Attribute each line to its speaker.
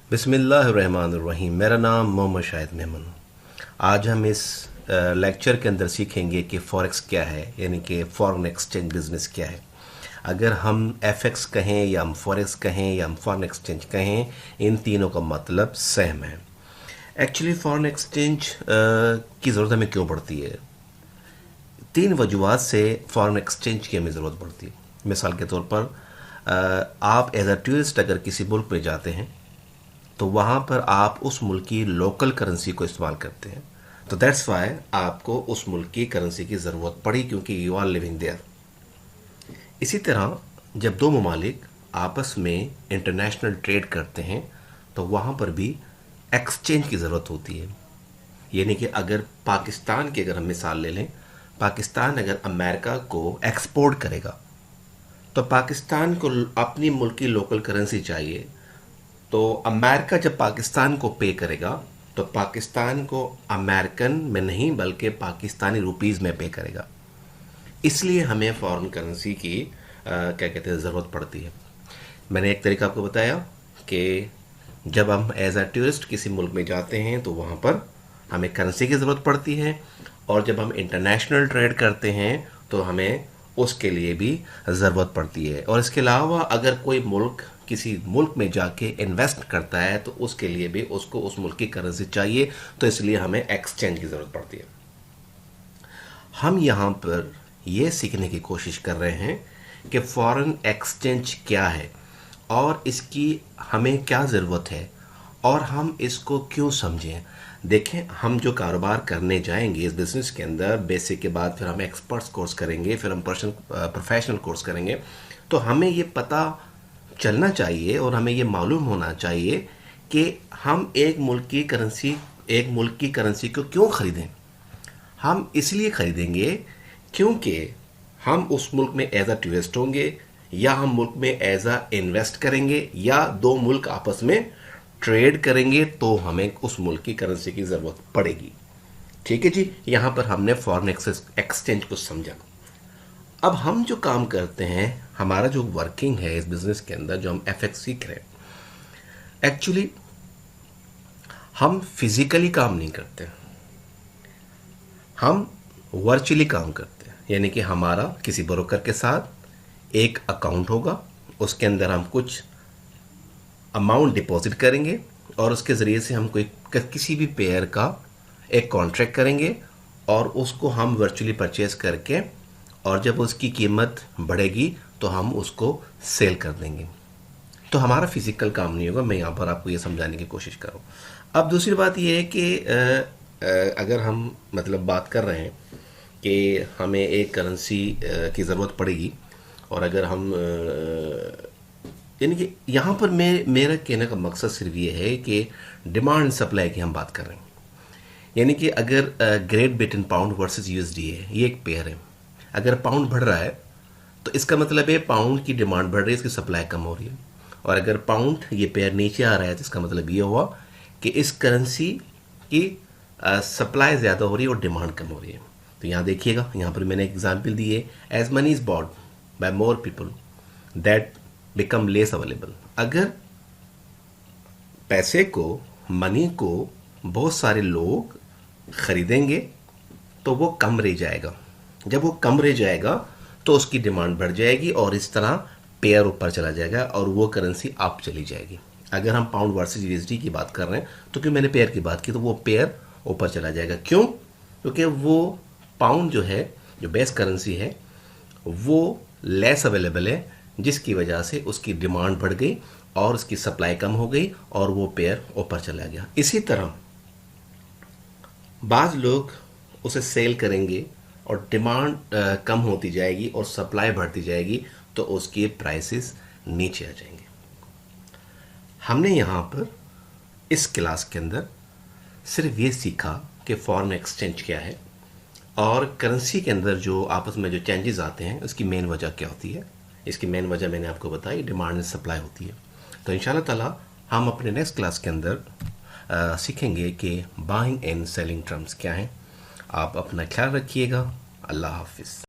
Speaker 1: बिस्मिल्लाहिर्रहमानिर्रहीम। मेरा नाम मोहम्मद शाहिद मेमन। आज हम इस लेक्चर के अंदर सीखेंगे कि फॉरेक्स क्या है, यानी कि फॉरेन एक्सचेंज बिजनेस क्या है। अगर हम एफएक्स कहें या हम फॉरेक्स कहें या हम फॉरेन एक्सचेंज कहें, इन तीनों का मतलब सेम है। एक्चुअली फॉरेन एक्सचेंज की ज़रूरत हमें क्यों पड़ती है? तीन वजूहत से फॉरेन एक्सचेंज की हमें ज़रूरत पड़ती है। मिसाल के तौर पर आप एज अ टूरिस्ट अगर किसी मुल्क में जाते हैं तो वहाँ पर आप उस मुल्क की लोकल करेंसी को इस्तेमाल करते हैं, तो दैट्स वाई आपको उस मुल्क की करेंसी की ज़रूरत पड़ी, क्योंकि यू आर लिविंग देयर। इसी तरह जब दो ममालिक आपस में इंटरनेशनल ट्रेड करते हैं तो वहाँ पर भी एक्सचेंज की ज़रूरत होती है। यानी कि अगर पाकिस्तान की अगर हम मिसाल ले लें, पाकिस्तान अगर अमेरिका को एक्सपोर्ट करेगा तो पाकिस्तान को अपनी मुल्क की लोकल करेंसी चाहिए। तो अमेरिका जब पाकिस्तान को पे करेगा तो पाकिस्तान को अमेरिकन में नहीं बल्कि पाकिस्तानी रुपीज़ में पे करेगा। इसलिए हमें फॉरेन करेंसी की क्या कहते हैं ज़रूरत पड़ती है। मैंने एक तरीका आपको बताया कि जब हम एज अ टूरिस्ट किसी मुल्क में जाते हैं तो वहाँ पर हमें करेंसी की ज़रूरत पड़ती है, और जब हम इंटरनेशनल ट्रेड करते हैं तो हमें उसके लिए भी ज़रूरत पड़ती है। और इसके अलावा अगर कोई मुल्क किसी मुल्क में जाके इन्वेस्ट करता है तो उसके लिए भी उसको उस मुल्क की करेंसी चाहिए, तो इसलिए हमें एक्सचेंज की ज़रूरत पड़ती है। हम यहाँ पर ये सीखने की कोशिश कर रहे हैं कि फॉरेन एक्सचेंज क्या है और इसकी हमें क्या ज़रूरत है और हम इसको क्यों समझें। देखें, हम जो कारोबार करने जाएंगे इस बिज़नेस के अंदर, बेसिक के बाद फिर हम एक्सपर्ट्स कोर्स करेंगे, फिर हम प्रोफेशनल कोर्स करेंगे, तो हमें ये पता चलना चाहिए और हमें ये मालूम होना चाहिए कि हम एक मुल्क की करेंसी को क्यों ख़रीदें। हम इसलिए ख़रीदेंगे क्योंकि हम उस मुल्क में एज अ टूरिस्ट होंगे, या हम मुल्क में एज अ इन्वेस्ट करेंगे, या दो मुल्क आपस में ट्रेड करेंगे, तो हमें उस मुल्क की करेंसी की ज़रूरत पड़ेगी। ठीक है जी, यहाँ पर हमने फॉरेन एक्सचेंज को समझा। अब हम जो काम करते हैं, हमारा जो वर्किंग है इस बिज़नेस के अंदर, जो हम एफएक्स सीख रहे हैं, एक्चुअली हम फिज़िकली काम नहीं करते, हम वर्चुअली काम करते हैं। यानी कि हमारा किसी ब्रोकर के साथ एक अकाउंट होगा, उसके अंदर हम कुछ अमाउंट डिपॉजिट करेंगे और उसके ज़रिए से हम कोई किसी भी पेयर का एक कॉन्ट्रैक्ट करेंगे और उसको हम वर्चुअली परचेज करके, और जब उसकी कीमत बढ़ेगी तो हम उसको सेल कर देंगे। तो हमारा फिज़िकल काम नहीं होगा। मैं यहाँ पर आपको ये समझाने की कोशिश कर रहा हूँ। अब दूसरी बात ये है कि अगर हम मतलब बात कर रहे हैं कि हमें एक करेंसी की ज़रूरत पड़ेगी, और अगर हम यानी कि यहाँ पर मेरा कहने का मकसद सिर्फ ये है कि डिमांड सप्लाई की हम बात कर रहे हैं। यानी कि अगर great Britain pound versus USD है, ये एक पेयर है। अगर पाउंड बढ़ रहा है तो इसका मतलब है पाउंड की डिमांड बढ़ रही है, इसकी सप्लाई कम हो रही है। और अगर पाउंड ये पेयर नीचे आ रहा है तो इसका मतलब ये हुआ कि इस करेंसी की सप्लाई ज़्यादा हो रही है और डिमांड कम हो रही है। तो यहाँ देखिएगा, यहाँ पर मैंने एग्जाम्पल दी है, as money is bought by more people that become less available. अगर पैसे को, मनी को बहुत सारे लोग ख़रीदेंगे तो वो कम रह जाएगा। जब वो कम रह जाएगा तो उसकी डिमांड बढ़ जाएगी और इस तरह पेयर ऊपर चला जाएगा और वो करेंसी अप चली जाएगी। अगर हम पाउंड वर्सेस यूएसडी की बात कर रहे हैं तो क्योंकि मैंने पेयर की बात की, तो वो पेयर ऊपर चला जाएगा। क्यों? क्योंकि वो पाउंड जो है, जो बेस करेंसी है, वो लेस अवेलेबल है, जिसकी वजह से उसकी डिमांड बढ़ गई और उसकी सप्लाई कम हो गई और वो पेयर ऊपर चला गया। इसी तरह बाज़ लोग उसे सेल करेंगे और डिमांड कम होती जाएगी और सप्लाई बढ़ती जाएगी, तो उसके प्राइसेस नीचे आ जाएंगे। हमने यहाँ पर इस क्लास के अंदर सिर्फ ये सीखा कि फॉरेन एक्सचेंज क्या है और करेंसी के अंदर जो आपस में जो चेंजेस आते हैं उसकी मेन वजह क्या होती है। इसकी मेन वजह मैंने आपको बताई, डिमांड एंड सप्लाई होती है। तो इंशाल्लाह ताला हम अपने नेक्स्ट क्लास के अंदर सीखेंगे कि बाइंग एंड सेलिंग टर्म्स क्या हैं। आप अपना ख्याल रखिएगा। अल्लाह हाफिज़।